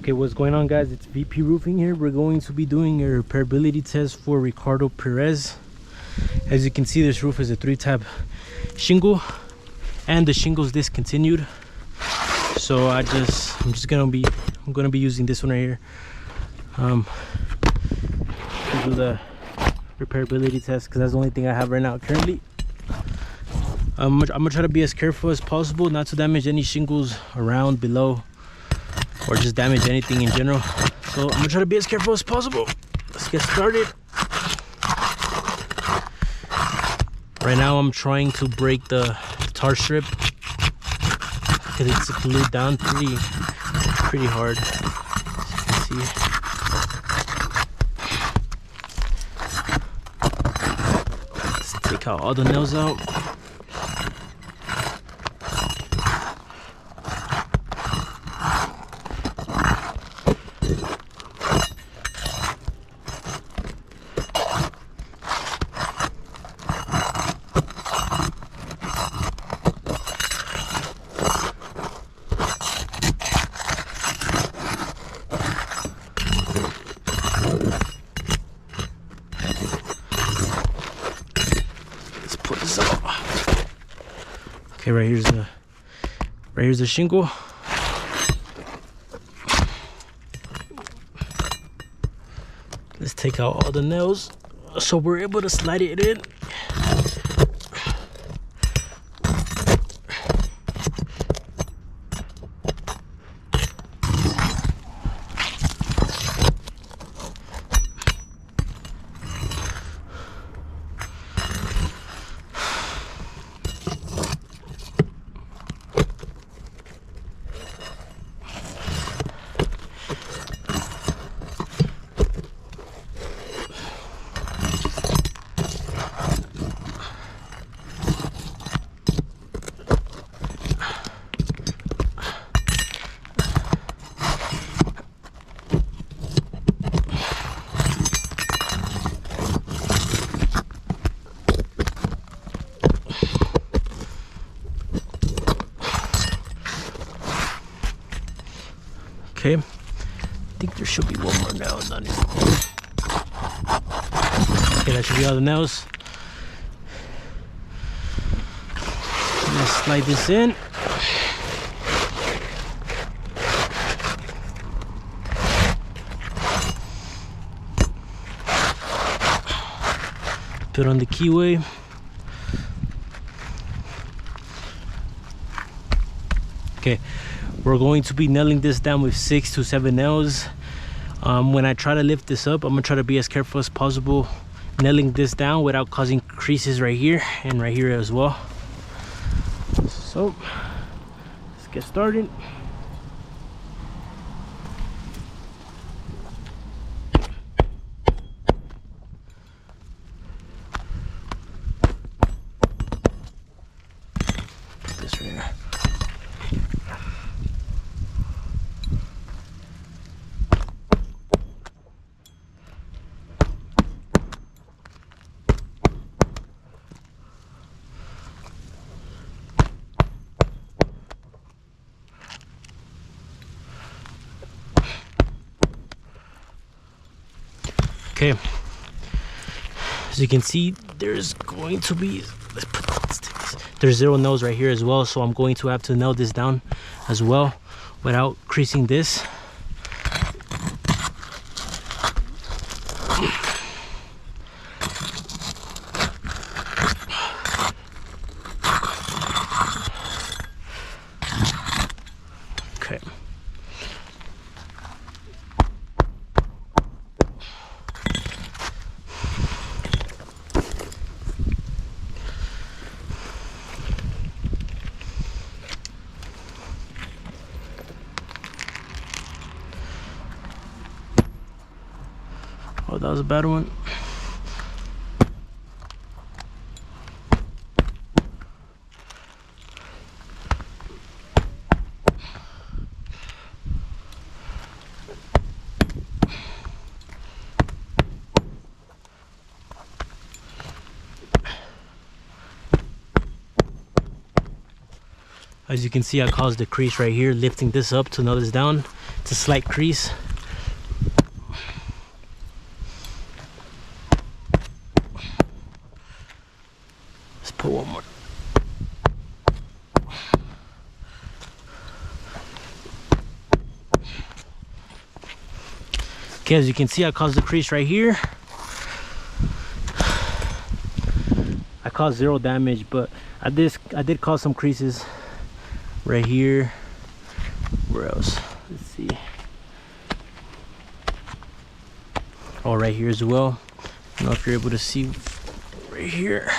Okay, what's going on, guys? It's VP Roofing here. We're going to be doing a repairability test for Ricardo Perez. As you can see, this roof is a 3-tab shingle and the shingle's discontinued. So I'm gonna be using this one right here to do the repairability test, because that's the only thing I have right now currently. I'm gonna try to be as careful as possible not to damage any shingles around, below, or just damage anything in general. So I'm gonna try to be as careful as possible. Let's get started. Right now I'm trying to break the tar strip because it's glued down pretty hard, as you can see. Let's take out all the nails out. Okay, right here's the shingle. Let's take out all the nails so we're able to slide it in. Okay, I think there should be one more nail on it. Okay, that should be all the nails. Let's slide this in. Put on the keyway. Okay, we're going to be nailing this down with 6 to 7 nails. When I try to lift this up, I'm gonna try to be as careful as possible, nailing this down without causing creases right here and right here as well. So let's get started. Put this right here. Okay, as you can see, there's going to be, there's 0 nails right here as well, so I'm going to have to nail this down as well without creasing this. Okay. Oh, that was a bad one. As you can see, I caused a crease right here. Lifting this up to nail this down It's a slight crease. Let's put one more. Okay, as you can see, I caused a crease right here. I caused 0 damage, but I did cause some creases right here. Where else? Let's see. Oh, right here as well. I don't know if you're able to see right here.